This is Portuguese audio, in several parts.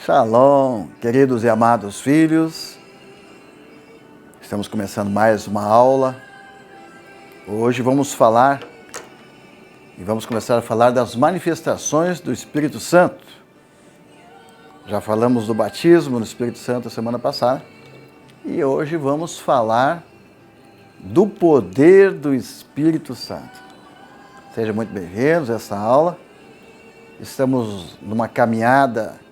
Shalom, queridos e amados filhos. Estamos começando mais uma aula. Hoje vamos começar a falar das manifestações do Espírito Santo. Já falamos do batismo no Espírito Santo a semana passada. E hoje vamos falar do poder do Espírito Santo. Sejam muito bem-vindos a essa aula. Estamos numa caminhada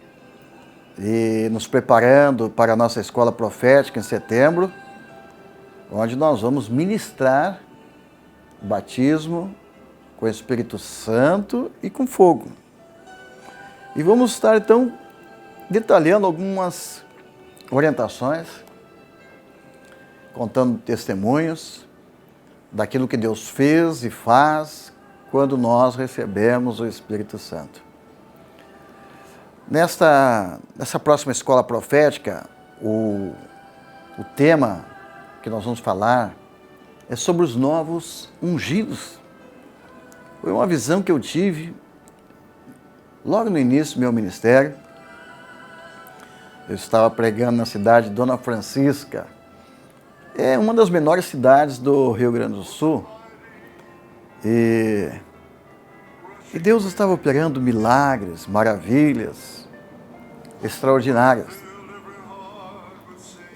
e nos preparando para a nossa escola profética em setembro, onde nós vamos ministrar o batismo com o Espírito Santo e com fogo. E vamos estar, então, detalhando algumas orientações, contando testemunhos daquilo que Deus fez e faz quando nós recebemos o Espírito Santo. Nessa próxima escola profética, o tema que nós vamos falar é sobre os novos ungidos. Foi uma visão que eu tive logo no início do meu ministério. Eu estava pregando na cidade de Dona Francisca. É uma das menores cidades do Rio Grande do Sul. E Deus estava operando milagres, maravilhas extraordinárias.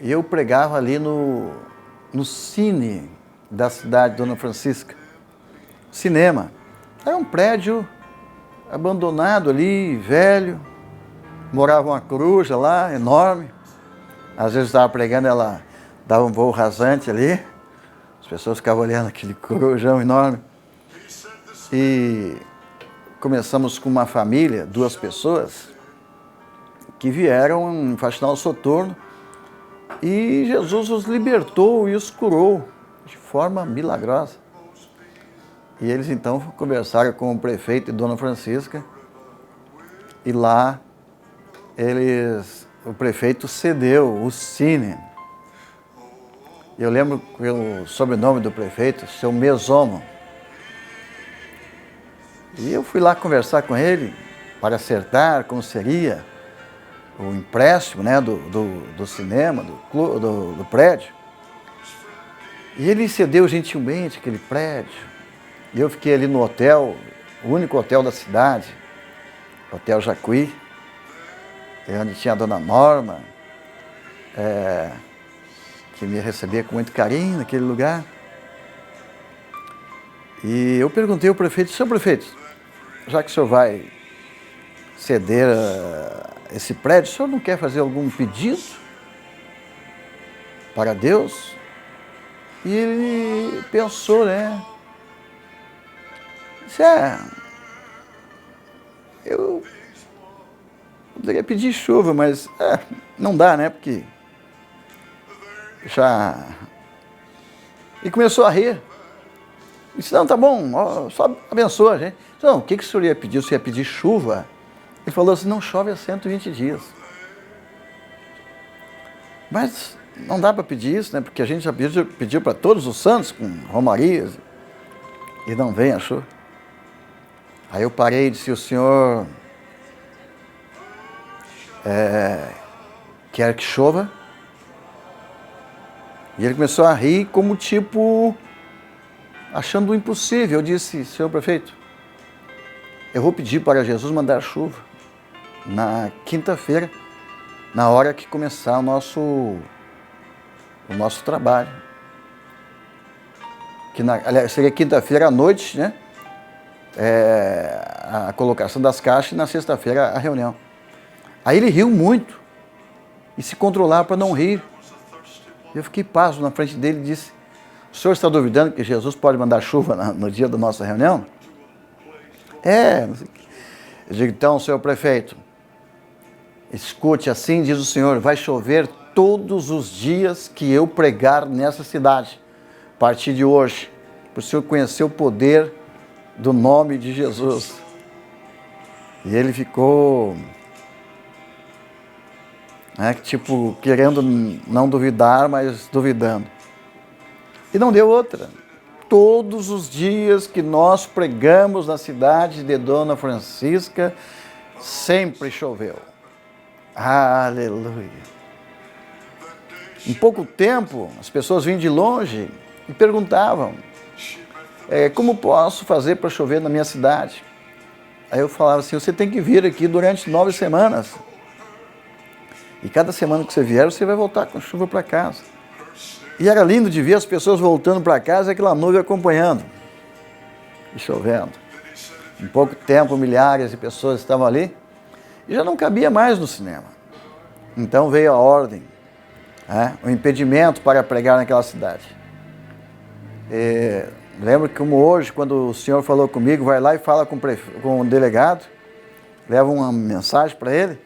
E eu pregava ali no cine da cidade de Dona Francisca. Cinema. Era um prédio abandonado ali, velho. Morava uma coruja lá, enorme. Às vezes eu estava pregando, ela dava um voo rasante ali. As pessoas ficavam olhando aquele corujão enorme. E começamos com uma família, 2 pessoas, que vieram em faxinal soturno, e Jesus os libertou e os curou de forma milagrosa. E eles então conversaram com o prefeito de Dona Francisca, e lá o prefeito cedeu o cine. Eu lembro que o sobrenome do prefeito, seu Mesomo. E eu fui lá conversar com ele para acertar como seria o empréstimo, né, do cinema, do prédio. E ele cedeu gentilmente aquele prédio. E eu fiquei ali no hotel, o único hotel da cidade, Hotel Jacuí, onde tinha a dona Norma, que me recebia com muito carinho naquele lugar. E eu perguntei ao prefeito: seu prefeito, já que o senhor vai ceder esse prédio, o senhor não quer fazer algum pedido para Deus? E ele pensou, né? Disse: eu poderia pedir chuva, mas não dá, né? Porque já... E começou a rir. Disse: não, tá bom, só abençoa a gente. Não, o que o senhor ia pedir? O senhor ia pedir chuva? Ele falou assim: não chove há 120 dias. Mas não dá para pedir isso, né? Porque a gente já pediu para todos os santos com romarias e não vem a chuva. Aí eu parei e disse: o senhor quer que chova? E ele começou a rir como tipo... achando impossível. Eu disse: senhor prefeito, eu vou pedir para Jesus mandar chuva na quinta-feira, na hora que começar o nosso trabalho. Aliás, seria quinta-feira à noite, né? A colocação das caixas, e na sexta-feira a reunião. Aí ele riu muito e se controlava para não rir. Eu fiquei pasmo na frente dele e disse: o senhor está duvidando que Jesus pode mandar chuva no dia da nossa reunião? Eu digo: então, senhor prefeito, escute, assim diz o Senhor, vai chover todos os dias que eu pregar nessa cidade, a partir de hoje, para o senhor conhecer o poder do nome de Jesus. E ele ficou, tipo, querendo não duvidar, mas duvidando. E não deu outra. Todos os dias que nós pregamos na cidade de Dona Francisca, sempre choveu. Aleluia. Em pouco tempo, as pessoas vinham de longe e perguntavam, como posso fazer para chover na minha cidade? Aí eu falava assim, você tem que vir aqui durante 9 semanas. E cada semana que você vier, você vai voltar com chuva para casa. E era lindo de ver as pessoas voltando para casa e aquela nuvem acompanhando. E chovendo. Em pouco tempo, milhares de pessoas estavam ali. E já não cabia mais no cinema. Então veio a ordem, o impedimento para pregar naquela cidade. Lembro que como hoje, quando o senhor falou comigo, vai lá e fala com o delegado, leva uma mensagem para ele.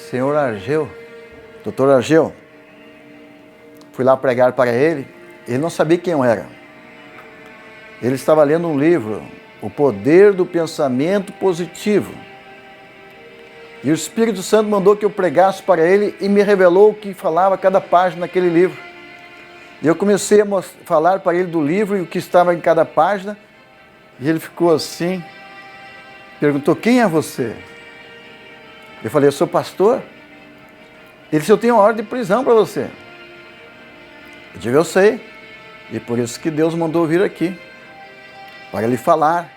Senhor Argeu, doutor Argeu, fui lá pregar para ele não sabia quem eu era. Ele estava lendo um livro, O Poder do Pensamento Positivo. E o Espírito Santo mandou que eu pregasse para ele e me revelou o que falava cada página daquele livro. E eu comecei a falar para ele do livro e o que estava em cada página. E ele ficou assim, perguntou, quem é você? Eu falei, eu sou pastor. Ele disse, eu tenho uma ordem de prisão para você. Eu digo, eu sei. E por isso que Deus mandou vir aqui. Para lhe falar.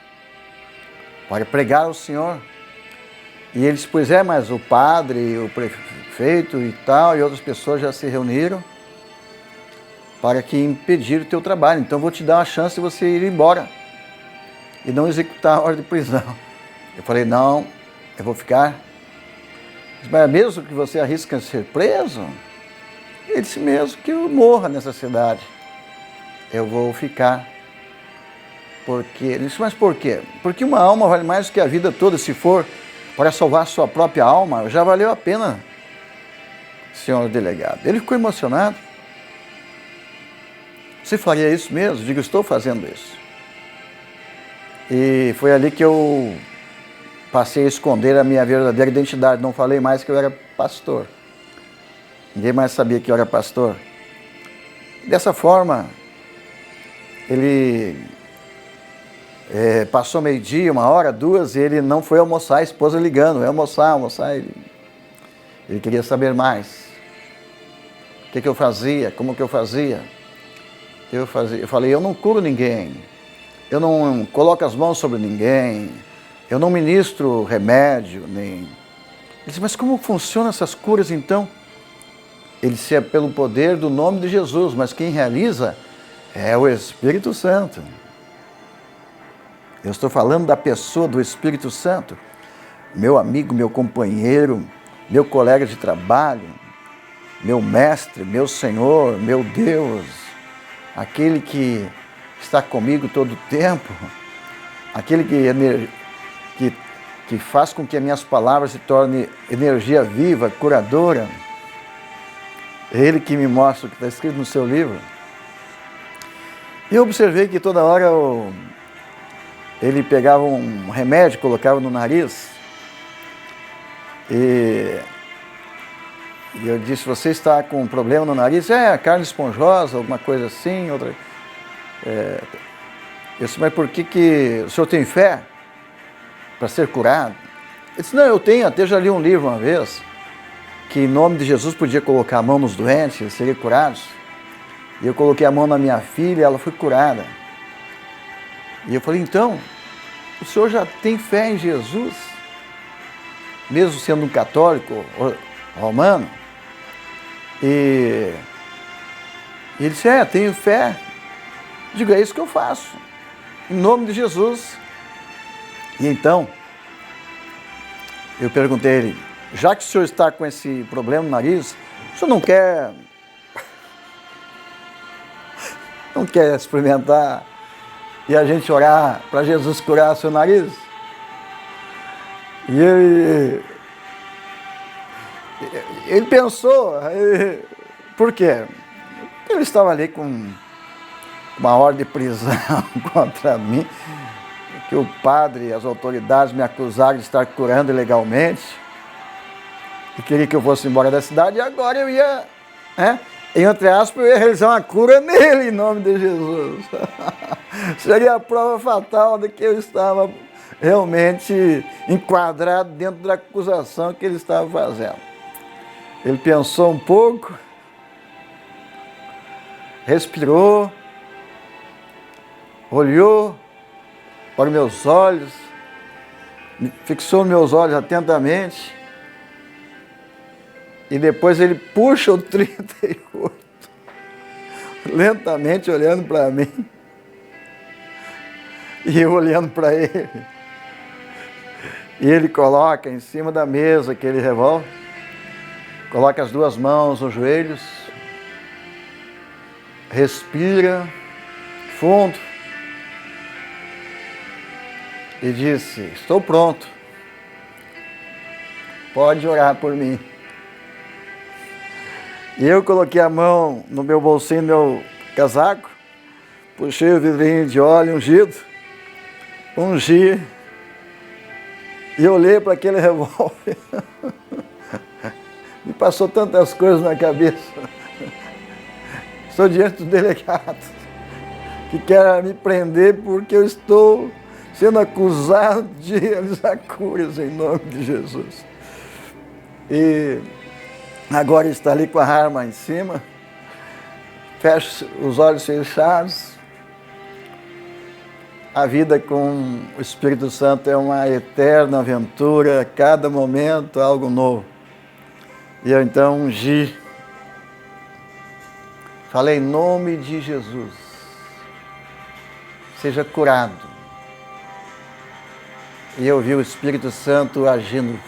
Para pregar ao Senhor. E ele disse, pois mas o padre, o prefeito e tal, e outras pessoas já se reuniram para que impedir o teu trabalho. Então vou te dar uma chance de você ir embora e não executar a ordem de prisão. Eu falei, não, eu vou ficar. Mas mesmo que você arrisque ser preso, ele disse, mesmo que eu morra nessa cidade, eu vou ficar. Ele disse, mas por quê? Porque uma alma vale mais do que a vida toda, se for para salvar a sua própria alma, já valeu a pena, senhor delegado. Ele ficou emocionado. Você faria isso mesmo? Digo, estou fazendo isso. E foi ali que eu passei a esconder a minha verdadeira identidade. Não falei mais que eu era pastor. Ninguém mais sabia que eu era pastor. Dessa forma, ele passou meio-dia, 1h, 2, e ele não foi almoçar, a esposa ligando, vai almoçar. Ele queria saber mais. O que eu fazia, como que eu fazia. Eu falei, eu não curo ninguém, eu não coloco as mãos sobre ninguém, eu não ministro remédio, nem... Ele disse, mas como funcionam essas curas então? Ele disse, é pelo poder do nome de Jesus, mas quem realiza é o Espírito Santo. Eu estou falando da pessoa do Espírito Santo, meu amigo, meu companheiro, meu colega de trabalho, meu mestre, meu Senhor, meu Deus, aquele que está comigo todo o tempo, aquele que faz com que as minhas palavras se tornem energia viva, curadora. É Ele que me mostra o que está escrito no seu livro. E eu observei que toda hora ele pegava um remédio, colocava no nariz, e eu disse, você está com um problema no nariz? Carne esponjosa, alguma coisa assim, outra... Eu disse, mas por que o senhor tem fé para ser curado? Ele disse, não, eu tenho, até já li um livro uma vez, que em nome de Jesus podia colocar a mão nos doentes, eles seriam curados. E eu coloquei a mão na minha filha e ela foi curada. E eu falei, então, o senhor já tem fé em Jesus? Mesmo sendo um católico romano? E ele disse, tenho fé. Digo, é isso que eu faço, em nome de Jesus. E então, eu perguntei a ele, já que o senhor está com esse problema no nariz, o senhor não quer experimentar e a gente orar para Jesus curar seu nariz? E ele pensou, por quê? Ele estava ali com uma ordem de prisão contra mim, que o padre e as autoridades me acusaram de estar curando ilegalmente, e queria que eu fosse embora da cidade, e agora eu ia, entre aspas, eu ia realizar uma cura nele, em nome de Jesus. Seria a prova fatal de que eu estava realmente enquadrado dentro da acusação que ele estava fazendo. Ele pensou um pouco, respirou, olhou para os meus olhos, fixou meus olhos atentamente, e depois ele puxa o 38, lentamente olhando para mim, e eu olhando para ele. E ele coloca em cima da mesa aquele revólver, coloca as duas mãos nos joelhos, respira fundo e disse: estou pronto, pode orar por mim. E eu coloquei a mão no meu bolsinho do meu casaco, puxei o vidrinho de óleo ungido, ungi e olhei para aquele revólver. Me passou tantas coisas na cabeça. Estou diante do delegado que quer me prender porque eu estou sendo acusado de realizar curas em nome de Jesus. E agora está ali com a arma em cima, fecha os olhos fechados. A vida com o Espírito Santo é uma eterna aventura, a cada momento algo novo. E eu então ungi, falei em nome de Jesus, seja curado. E eu vi o Espírito Santo agindo.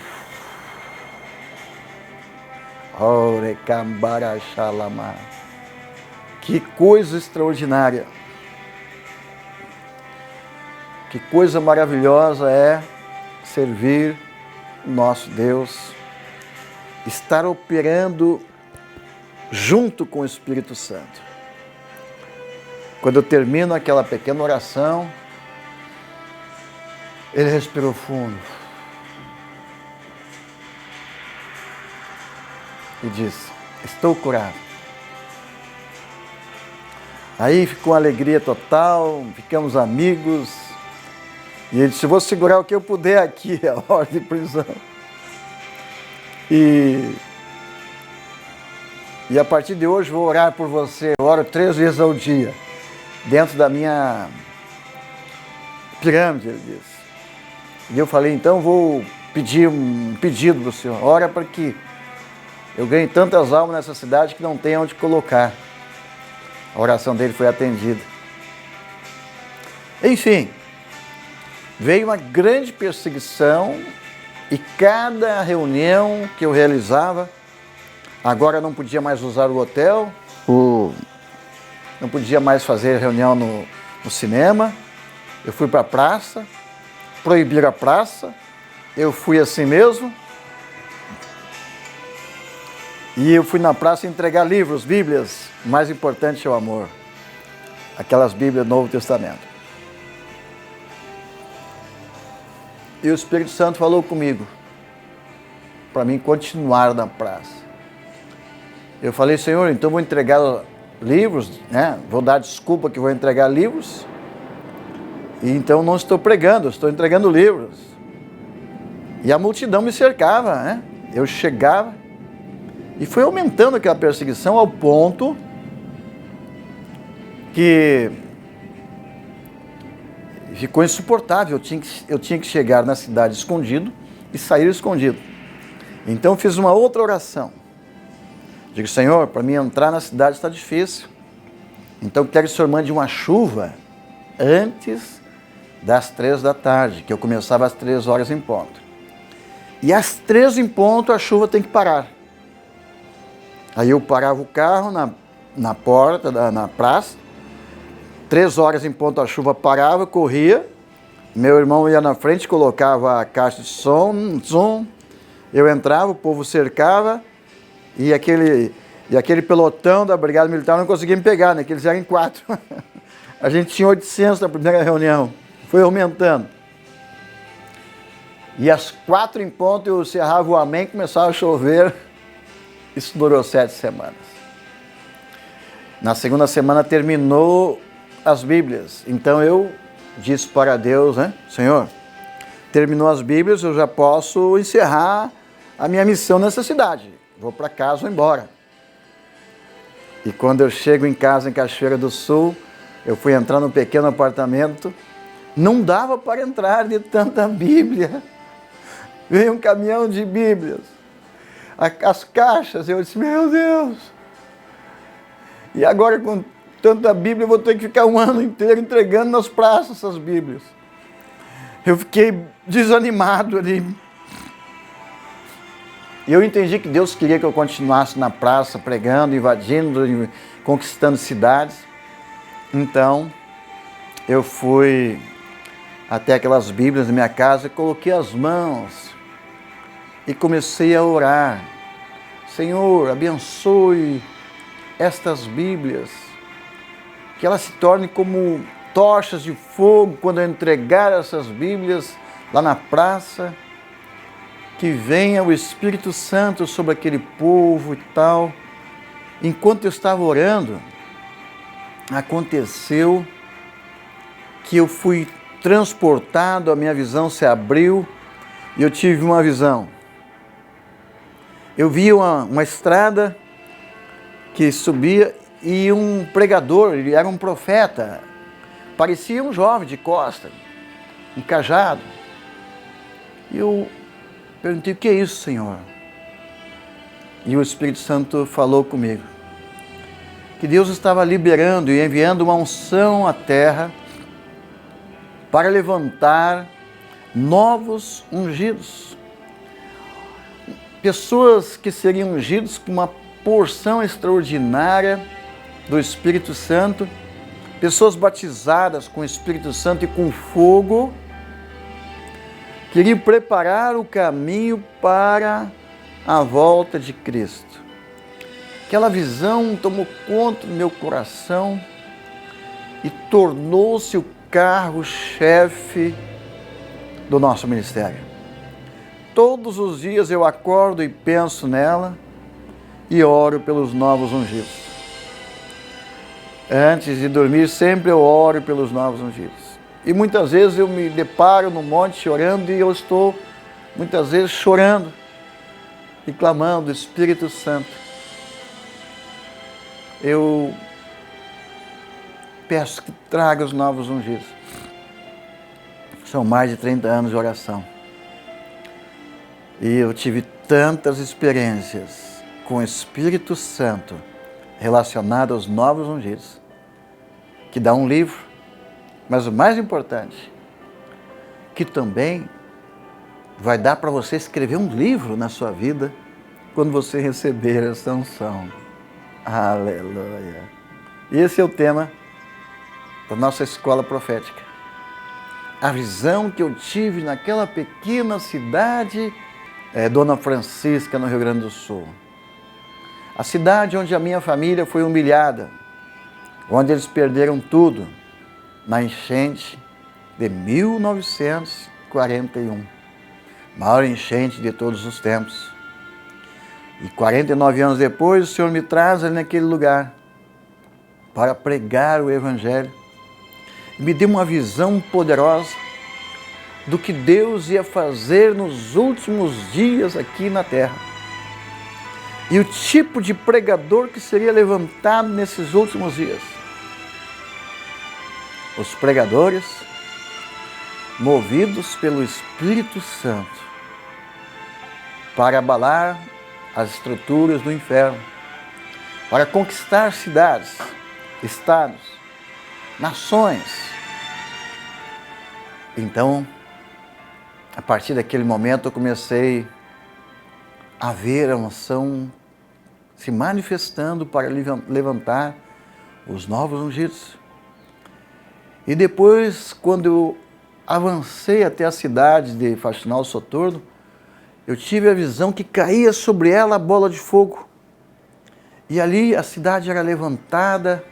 Que coisa extraordinária. Que coisa maravilhosa é servir o nosso Deus, estar operando junto com o Espírito Santo. Quando eu termino aquela pequena oração, ele respirou fundo e disse: estou curado. Aí ficou uma alegria total, ficamos amigos. E ele disse: vou segurar o que eu puder aqui, a ordem de prisão. E a partir de hoje vou orar por você. Eu oro 3 vezes ao dia, dentro da minha pirâmide, ele disse. E eu falei: então vou pedir um pedido para o senhor. Ora para que eu ganhe tantas almas nessa cidade que não tem onde colocar. A oração dele foi atendida. Enfim, veio uma grande perseguição e cada reunião que eu realizava, agora não podia mais usar o hotel, não podia mais fazer reunião no cinema. Eu fui para a praça, proibiram a praça, eu fui assim mesmo. E eu fui na praça entregar livros, Bíblias, mais importante é o amor. Aquelas Bíblias do Novo Testamento. E o Espírito Santo falou comigo, para mim continuar na praça. Eu falei: Senhor, então vou entregar livros, né? Vou dar desculpa que vou entregar livros. E então não estou pregando, estou entregando livros. E a multidão me cercava, né? Eu chegava e foi aumentando aquela perseguição ao ponto que ficou insuportável. Eu tinha que chegar na cidade escondido e sair escondido. Então fiz uma outra oração. Digo: Senhor, para mim entrar na cidade está difícil. Então quero que o Senhor mande uma chuva antes das 3 da tarde, que eu começava às 3 horas em ponto. E às 3 em ponto a chuva tem que parar. Aí eu parava o carro na porta, na praça. 3 horas em ponto a chuva parava, corria. Meu irmão ia na frente, colocava a caixa de som, eu entrava, o povo cercava, e aquele pelotão da Brigada Militar não conseguia me pegar, né? Que eles eram em 4. A gente tinha 800 na primeira reunião, foi aumentando. E às 4 em ponto eu cerrava o amém, começava a chover. Isso durou 7 semanas. Na segunda semana terminou as Bíblias. Então eu disse para Deus, né? Senhor, terminou as Bíblias, eu já posso encerrar a minha missão nessa cidade. Vou para casa ou embora. E quando eu chego em casa, em Cachoeira do Sul, eu fui entrar num pequeno apartamento, não dava para entrar de tanta Bíblia. Veio um caminhão de Bíblias. As caixas, eu disse, meu Deus! E agora com tanta Bíblia, eu vou ter que ficar um ano inteiro entregando nas praças essas Bíblias. Eu fiquei desanimado ali. E eu entendi que Deus queria que eu continuasse na praça, pregando, invadindo, conquistando cidades. Então, eu fui até aquelas Bíblias na minha casa, coloquei as mãos e comecei a orar. Senhor, abençoe estas Bíblias, que elas se tornem como tochas de fogo quando eu entregar essas Bíblias lá na praça, que venha o Espírito Santo sobre aquele povo e tal. Enquanto eu estava orando, aconteceu que eu fui transportado, a minha visão se abriu e eu tive uma visão. Eu vi uma estrada que subia e um pregador, ele era um profeta, parecia um jovem de costa, um cajado. E eu perguntei, o que é isso, Senhor? E o Espírito Santo falou comigo, que Deus estava liberando e enviando uma unção à terra para levantar novos ungidos. Pessoas que seriam ungidos com uma porção extraordinária do Espírito Santo, pessoas batizadas com o Espírito Santo e com fogo, queriam preparar o caminho para a volta de Cristo. Aquela visão tomou conta do meu coração e tornou-se o carro-chefe do nosso ministério. Todos os dias eu acordo e penso nela e oro pelos novos ungidos. Antes de dormir, sempre eu oro pelos novos ungidos. E muitas vezes eu me deparo no monte chorando e eu estou, muitas vezes, chorando e clamando, Espírito Santo. Eu peço que traga os novos ungidos. São mais de 30 anos de oração. E eu tive tantas experiências com o Espírito Santo relacionado aos novos ungidos, que dá um livro, mas o mais importante, que também vai dar para você escrever um livro na sua vida quando você receber essa unção. Aleluia! Esse é o tema da nossa escola profética. A visão que eu tive naquela pequena cidade Dona Francisca, no Rio Grande do Sul. A cidade onde a minha família foi humilhada, onde eles perderam tudo na enchente de 1941. Maior enchente de todos os tempos. E 49 anos depois, o Senhor me traz ali naquele lugar para pregar o Evangelho. E me deu uma visão poderosa do que Deus ia fazer nos últimos dias aqui na terra. E o tipo de pregador que seria levantado nesses últimos dias. Os pregadores movidos pelo Espírito Santo para abalar as estruturas do inferno, para conquistar cidades, estados, nações. Então, a partir daquele momento eu comecei a ver a unção se manifestando para levantar os novos ungidos. E depois, quando eu avancei até a cidade de Faxinal Sotorno, eu tive a visão que caía sobre ela a bola de fogo. E ali a cidade era levantada,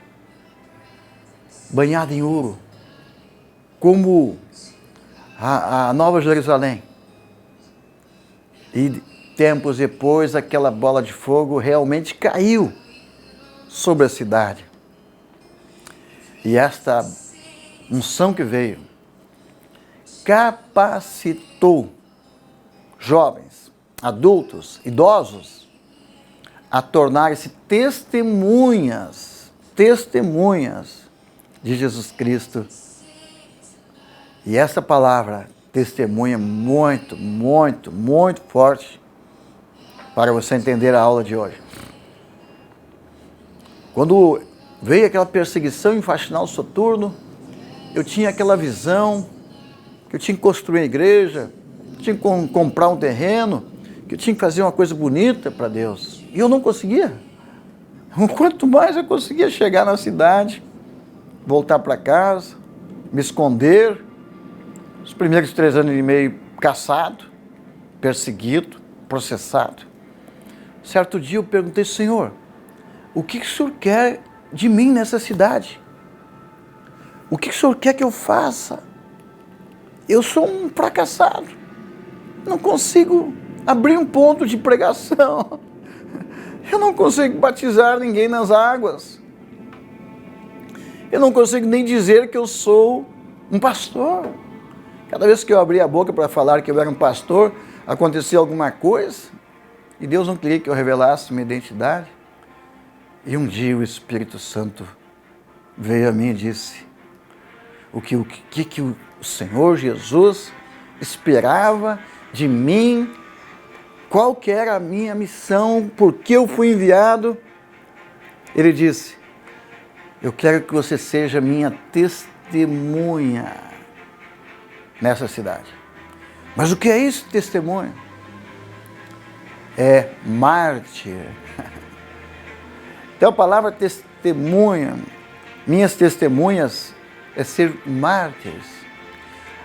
banhada em ouro, como a Nova Jerusalém. E tempos depois, aquela bola de fogo realmente caiu sobre a cidade. E esta unção que veio capacitou jovens, adultos, idosos, a tornarem-se testemunhas de Jesus Cristo. E essa palavra, testemunha, muito, muito, muito forte para você entender a aula de hoje. Quando veio aquela perseguição em Faxinal Soturno, eu tinha aquela visão que eu tinha que construir uma igreja, que eu tinha que comprar um terreno, que eu tinha que fazer uma coisa bonita para Deus. E eu não conseguia. Quanto mais eu conseguia chegar na cidade, voltar para casa, me esconder, os primeiros 3 anos e meio caçado, perseguido, processado. Certo dia eu perguntei, Senhor, o que o Senhor quer de mim nessa cidade? O que o Senhor quer que eu faça? Eu sou um fracassado, não consigo abrir um ponto de pregação, eu não consigo batizar ninguém nas águas, eu não consigo nem dizer que eu sou um pastor. Cada vez que eu abria a boca para falar que eu era um pastor, acontecia alguma coisa, e Deus não queria que eu revelasse minha identidade. E um dia o Espírito Santo veio a mim e disse o que o Senhor Jesus esperava de mim, qual que era a minha missão, por que eu fui enviado. Ele disse, eu quero que você seja minha testemunha nessa cidade. Mas o que é isso, testemunha? É mártir. Então a palavra testemunha, minhas testemunhas, é ser mártires.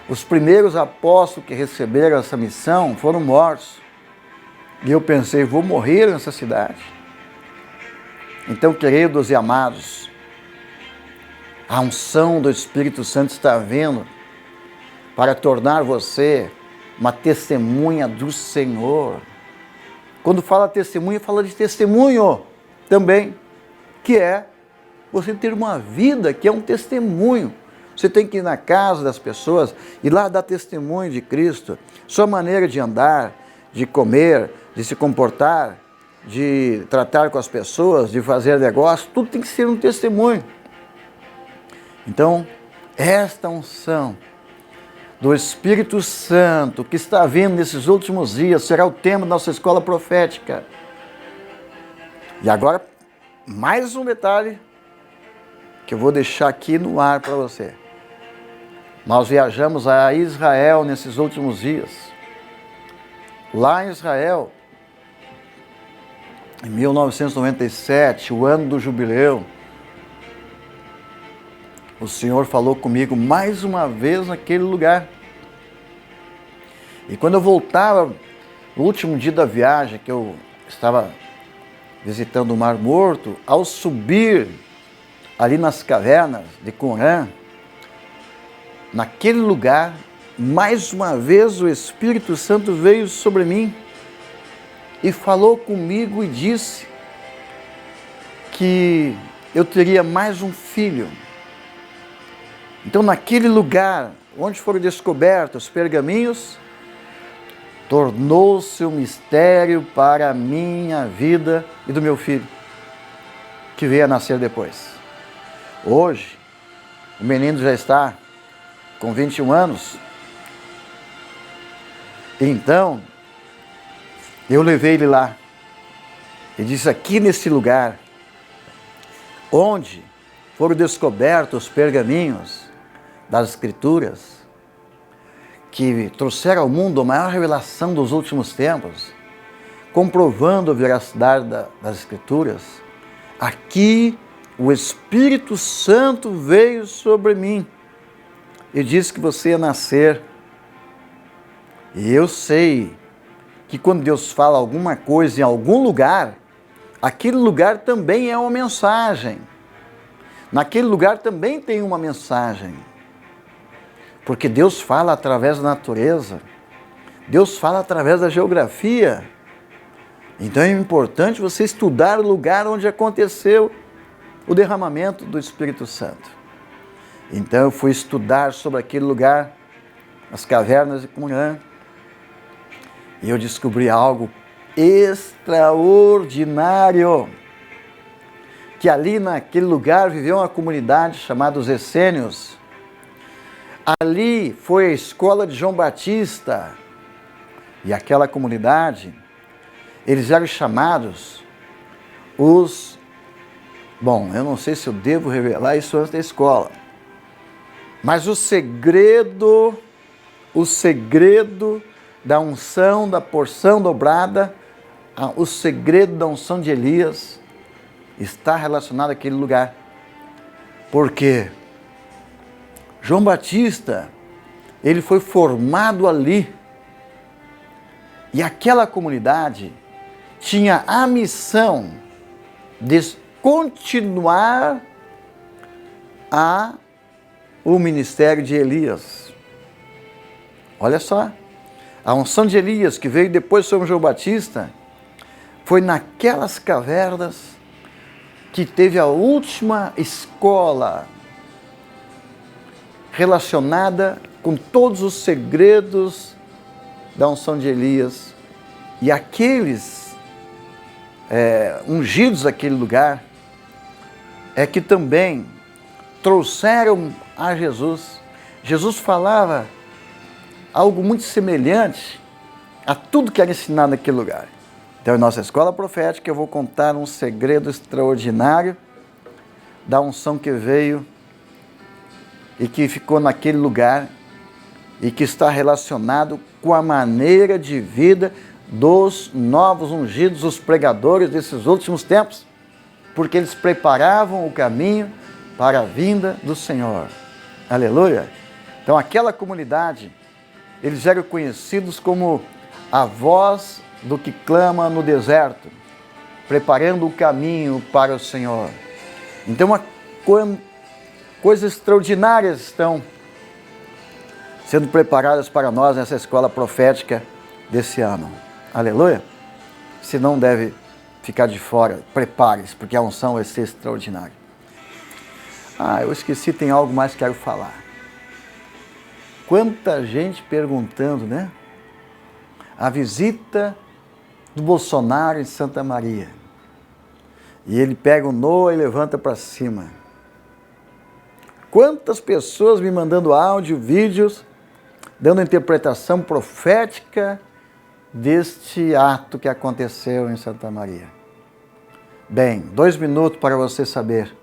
Os primeiros apóstolos que receberam essa missão foram mortos. E eu pensei, vou morrer nessa cidade. Então, queridos e amados, a unção do Espírito Santo está vindo para tornar você uma testemunha do Senhor. Quando fala testemunha, fala de testemunho também, que é você ter uma vida que é um testemunho. Você tem que ir na casa das pessoas e lá dar testemunho de Cristo. Sua maneira de andar, de comer, de se comportar, de tratar com as pessoas, de fazer negócio, tudo tem que ser um testemunho. Então, esta unção do Espírito Santo que está vindo nesses últimos dias será o tema da nossa escola profética. E agora, mais um detalhe que eu vou deixar aqui no ar para você. Nós viajamos a Israel nesses últimos dias. Lá em Israel, em 1997, o ano do jubileu, o Senhor falou comigo mais uma vez naquele lugar. E quando eu voltava, no último dia da viagem, que eu estava visitando o Mar Morto, ao subir ali nas cavernas de Qumran, naquele lugar, mais uma vez o Espírito Santo veio sobre mim e falou comigo e disse que eu teria mais um filho. Então, naquele lugar onde foram descobertos os pergaminhos, tornou-se um mistério para a minha vida e do meu filho, que veio a nascer depois. Hoje, o menino já está com 21 anos. Então, eu levei ele lá e disse, aqui nesse lugar, onde foram descobertos os pergaminhos das Escrituras, que trouxeram ao mundo a maior revelação dos últimos tempos, comprovando a veracidade das Escrituras, aqui o Espírito Santo veio sobre mim e disse que você ia nascer. E eu sei que quando Deus fala alguma coisa em algum lugar, aquele lugar também é uma mensagem. Naquele lugar também tem uma mensagem. Porque Deus fala através da natureza, Deus fala através da geografia. Então é importante você estudar o lugar onde aconteceu o derramamento do Espírito Santo. Então eu fui estudar sobre aquele lugar nas cavernas de Qumran, e eu descobri algo extraordinário, que ali naquele lugar viveu uma comunidade chamada os Essênios. Ali foi a escola de João Batista, e aquela comunidade, eles eram chamados os... Bom, eu não sei se eu devo revelar isso antes da escola, mas o segredo da unção, da porção dobrada, o segredo da unção de Elias está relacionado àquele lugar. Porque João Batista, ele foi formado ali, e aquela comunidade tinha a missão de continuar o ministério de Elias. Olha só, a unção de Elias, que veio depois sobre João Batista, foi naquelas cavernas que teve a última escola relacionada com todos os segredos da unção de Elias. E aqueles ungidos daquele lugar é que também trouxeram a Jesus. Jesus falava algo muito semelhante a tudo que era ensinado naquele lugar. Então, em nossa escola profética, eu vou contar um segredo extraordinário da unção que veio e que ficou naquele lugar e que está relacionado com a maneira de vida dos novos ungidos, os pregadores desses últimos tempos, porque eles preparavam o caminho para a vinda do Senhor. Aleluia! Então, aquela comunidade, eles eram conhecidos como a voz do que clama no deserto, preparando o caminho para o Senhor. Então, coisas extraordinárias estão sendo preparadas para nós nessa escola profética desse ano. Aleluia! Se não deve ficar de fora, prepare-se, porque a unção vai ser extraordinária. Eu esqueci, tem algo mais que quero falar. Quanta gente perguntando, né? A visita do Bolsonaro em Santa Maria. E ele pega o Noah e levanta para cima. Quantas pessoas me mandando áudio, vídeos, dando interpretação profética deste ato que aconteceu em Santa Maria. Bem, 2 minutos para você saber.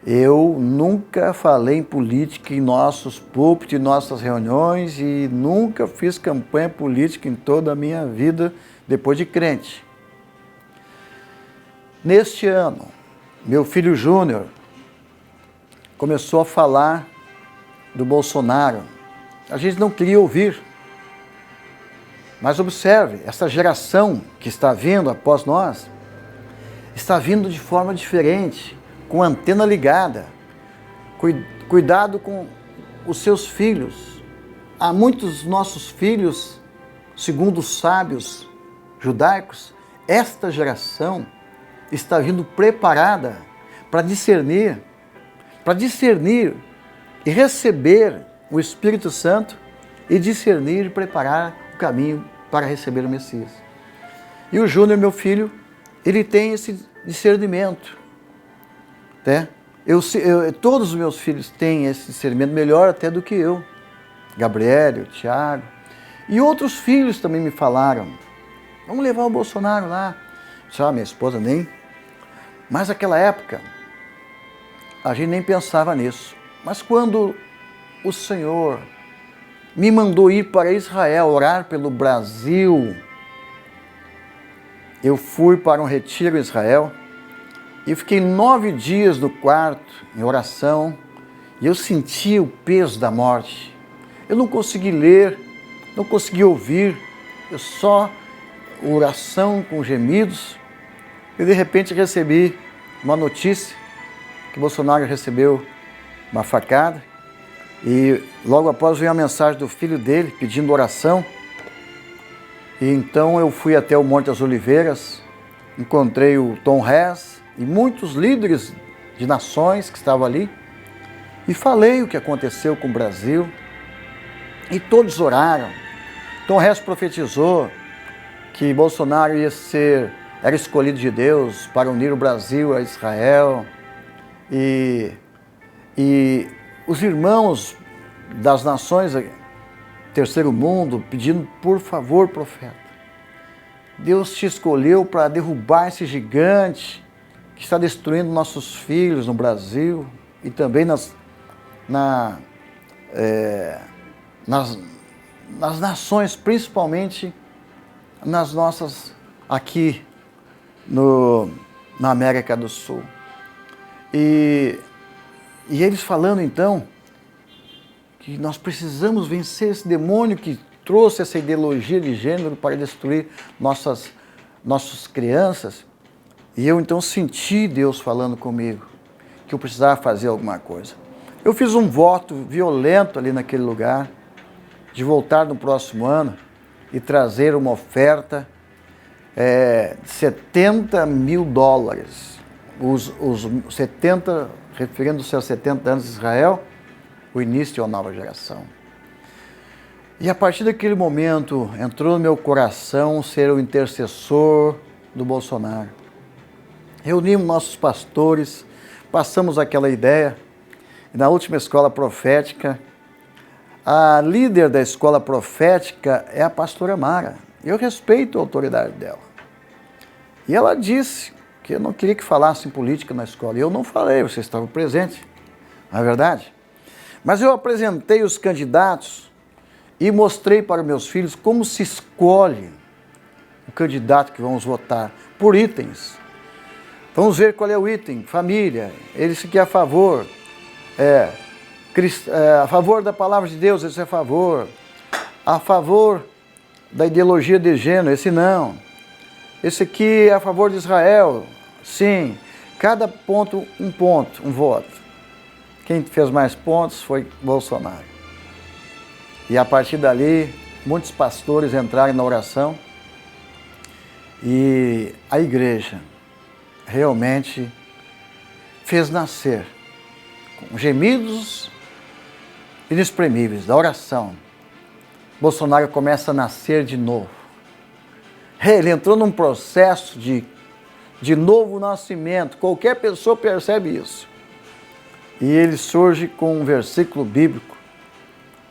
Eu nunca falei em política em nossos púlpitos, em nossas reuniões, e nunca fiz campanha política em toda a minha vida depois de crente. Neste ano, meu filho Júnior começou a falar do Bolsonaro. A gente não queria ouvir. Mas observe, essa geração que está vindo após nós, está vindo de forma diferente, com a antena ligada. Cuidado com os seus filhos. Há muitos nossos filhos, segundo os sábios judaicos, esta geração está vindo preparada para discernir e receber o Espírito Santo e discernir e preparar o caminho para receber o Messias. E o Júnior, meu filho, ele tem esse discernimento. Né? Todos os meus filhos têm esse discernimento, melhor até do que eu. Gabriel, Tiago. E outros filhos também me falaram, vamos levar o Bolsonaro lá. Minha esposa nem. Mas naquela época, a gente nem pensava nisso. Mas quando o Senhor me mandou ir para Israel, orar pelo Brasil, eu fui para um retiro em Israel e fiquei 9 dias no quarto, em oração, e eu senti o peso da morte. Eu não consegui ler, não consegui ouvir, eu só oração com gemidos, e de repente recebi uma notícia que Bolsonaro recebeu uma facada, e logo após veio a mensagem do filho dele pedindo oração. E então eu fui até o Monte das Oliveiras, encontrei o Tom Hess e muitos líderes de nações que estavam ali, e falei o que aconteceu com o Brasil, E todos oraram. Tom Hess profetizou que Bolsonaro era escolhido de Deus para unir o Brasil a Israel. E os irmãos das nações, terceiro mundo, pedindo, por favor, profeta, Deus te escolheu para derrubar esse gigante que está destruindo nossos filhos no Brasil e também nas nações, principalmente nas nossas aqui na América do Sul. E eles falando então que nós precisamos vencer esse demônio que trouxe essa ideologia de gênero para destruir nossas crianças. E eu então senti Deus falando comigo que eu precisava fazer alguma coisa. Eu fiz um voto violento ali naquele lugar, de voltar no próximo ano e trazer uma oferta de $70 mil. Os 70, referindo-se aos 70 anos de Israel, o início de uma nova geração. E a partir daquele momento, entrou no meu coração ser o intercessor do Bolsonaro. Reunimos nossos pastores, passamos aquela ideia, e na última escola profética, a líder da escola profética é a pastora Mara. Eu respeito a autoridade dela. E ela disse que eu não queria que falasse em política na escola. E eu não falei, vocês estavam presentes, não é verdade? Mas eu apresentei os candidatos e mostrei para meus filhos como se escolhe o candidato que vamos votar, por itens. Vamos ver qual é o item, família, eles que é a favor, a favor da palavra de Deus, esse é a favor da ideologia de gênero, esse não. Esse aqui é a favor de Israel, sim. Cada ponto, um voto. Quem fez mais pontos foi Bolsonaro. E a partir dali, muitos pastores entraram na oração e a igreja realmente fez nascer, com gemidos inexprimíveis da oração. Bolsonaro começa a nascer de novo. Ele entrou num processo de novo nascimento. Qualquer pessoa percebe isso. E ele surge com um versículo bíblico.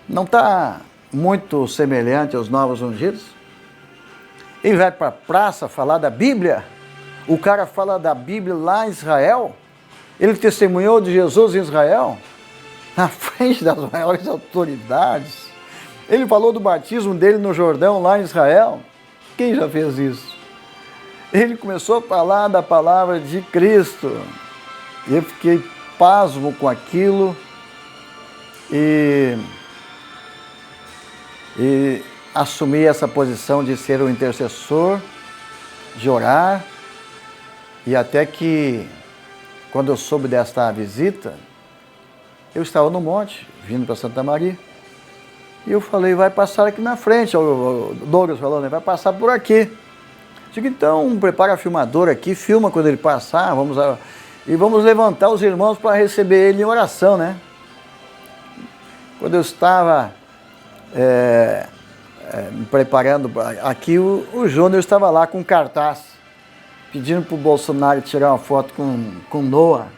Não está muito semelhante aos novos ungidos? Ele vai para a praça falar da Bíblia. O cara fala da Bíblia lá em Israel. Ele testemunhou de Jesus em Israel, na frente das maiores autoridades. Ele falou do batismo dele no Jordão, lá em Israel. Quem já fez isso? Ele começou a falar da palavra de Cristo. Eu fiquei pasmo com aquilo e assumi essa posição de ser o intercessor, de orar, e até que, quando eu soube desta visita, eu estava no monte, vindo para Santa Maria, e eu falei, vai passar aqui na frente, o Douglas falou, né? Vai passar por aqui. Digo, então, prepara a filmadora aqui, filma quando ele passar, vamos levantar os irmãos para receber ele em oração, né? Quando eu estava me preparando aqui, o Júnior estava lá com um cartaz, pedindo para o Bolsonaro tirar uma foto com Noah.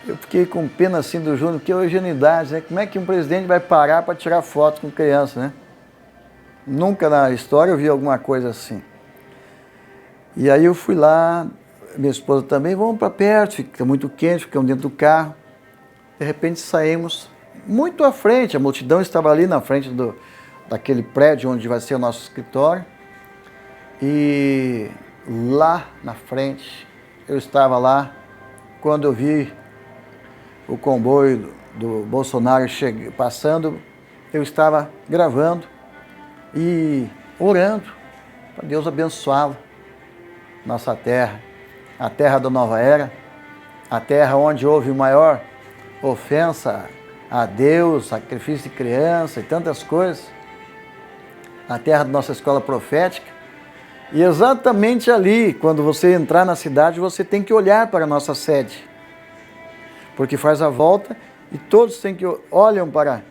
Eu fiquei com pena assim do Júnior, porque é ingenuidade, né? Como é que um presidente vai parar para tirar foto com criança, né? Nunca na história eu vi alguma coisa assim. E aí eu fui lá, minha esposa também, vamos para perto, fica muito quente, ficamos dentro do carro. De repente saímos muito à frente, a multidão estava ali na frente daquele prédio onde vai ser o nosso escritório. E lá na frente, eu estava lá, quando eu vi o comboio do Bolsonaro passando, eu estava gravando e orando para Deus abençoá-lo, nossa terra, a terra da nova era, a terra onde houve maior ofensa a Deus, sacrifício de criança e tantas coisas, a terra da nossa escola profética. E exatamente ali, quando você entrar na cidade, você tem que olhar para a nossa sede, porque faz a volta e todos olham para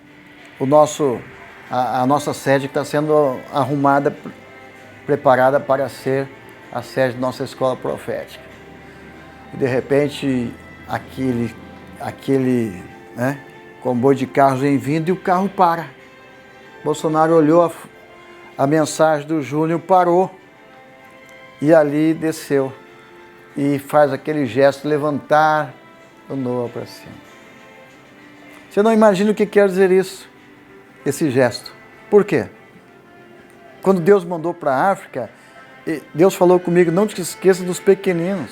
a nossa sede que está sendo arrumada, preparada para ser a sede da nossa escola profética. E de repente, aquele comboio de carros vem vindo e o carro para. Bolsonaro olhou a mensagem do Júnior, parou e ali desceu e faz aquele gesto de levantar o Noah para cima. Você não imagina o que quer dizer isso, esse gesto. Por quê? Quando Deus mandou para a África, Deus falou comigo, não te esqueça dos pequeninos.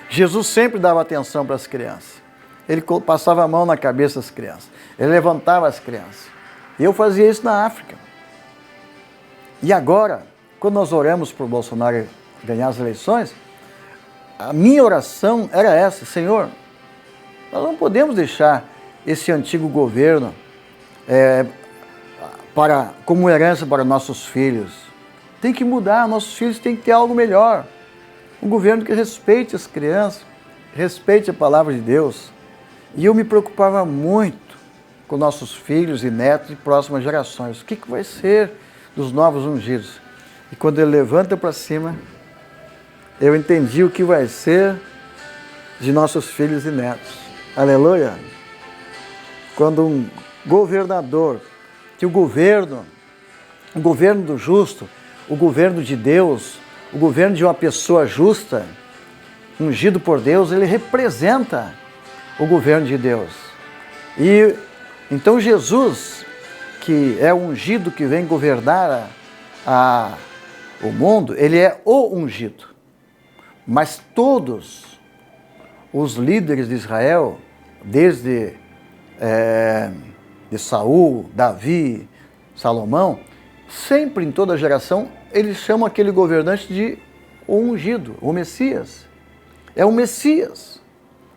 Jesus sempre dava atenção para as crianças. Ele passava a mão na cabeça das crianças. Ele levantava as crianças. E eu fazia isso na África. E agora, quando nós oramos por Bolsonaro ganhar as eleições, a minha oração era essa: Senhor, nós não podemos deixar esse antigo governo como herança para nossos filhos. Tem que mudar, nossos filhos têm que ter algo melhor. Um governo que respeite as crianças, respeite a palavra de Deus. E eu me preocupava muito com nossos filhos e netos e próximas gerações. O que vai ser dos novos ungidos? E quando ele levanta para cima, eu entendi o que vai ser de nossos filhos e netos. Aleluia! Quando um governador, que o governo do justo, o governo de Deus, o governo de uma pessoa justa, ungido por Deus, ele representa o governo de Deus. E então Jesus, que é o ungido que vem governar o mundo, ele é o ungido. Mas todos os líderes de Israel, desde de Saul, Davi, Salomão, sempre em toda geração, eles chamam aquele governante de o ungido, o Messias. É o Messias.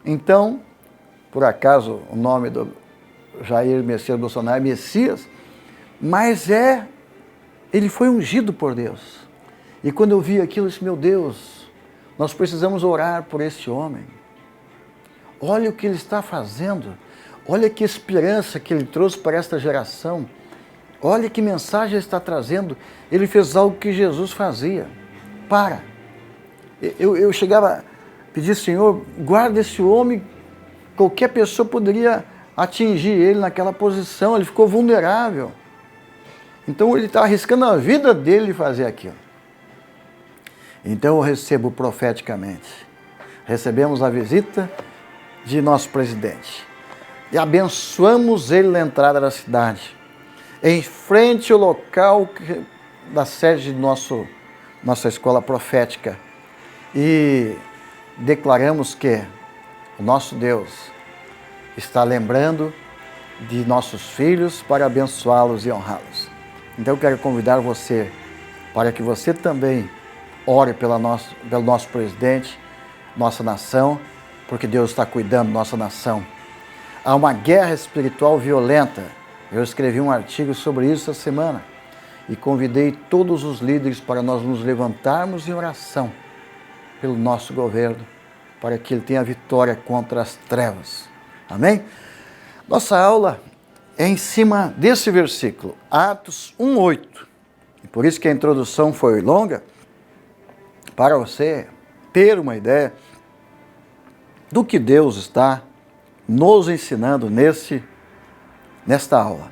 Então, por acaso o nome do Jair Messias Bolsonaro é Messias, mas ele foi ungido por Deus. E quando eu vi aquilo, eu disse, meu Deus, nós precisamos orar por esse homem. Olha o que ele está fazendo. Olha que esperança que ele trouxe para esta geração. Olha que mensagem ele está trazendo. Ele fez algo que Jesus fazia. Eu chegava a pedir, Senhor, guarda esse homem. Qualquer pessoa poderia atingir ele naquela posição. Ele ficou vulnerável. Então ele está arriscando a vida dele de fazer aquilo. Então eu recebo profeticamente. Recebemos a visita de nosso presidente. E abençoamos ele na entrada da cidade. Em frente ao local da sede de nossa escola profética. E declaramos que o nosso Deus está lembrando de nossos filhos para abençoá-los e honrá-los. Então eu quero convidar você para que você também ore pelo nosso presidente, nossa nação, porque Deus está cuidando da nossa nação. Há uma guerra espiritual violenta. Eu escrevi um artigo sobre isso essa semana e convidei todos os líderes para nós nos levantarmos em oração pelo nosso governo, para que ele tenha vitória contra as trevas. Amém? Nossa aula é em cima desse versículo, Atos 1:8. E por isso que a introdução foi longa, para você ter uma ideia do que Deus está nos ensinando nesta aula.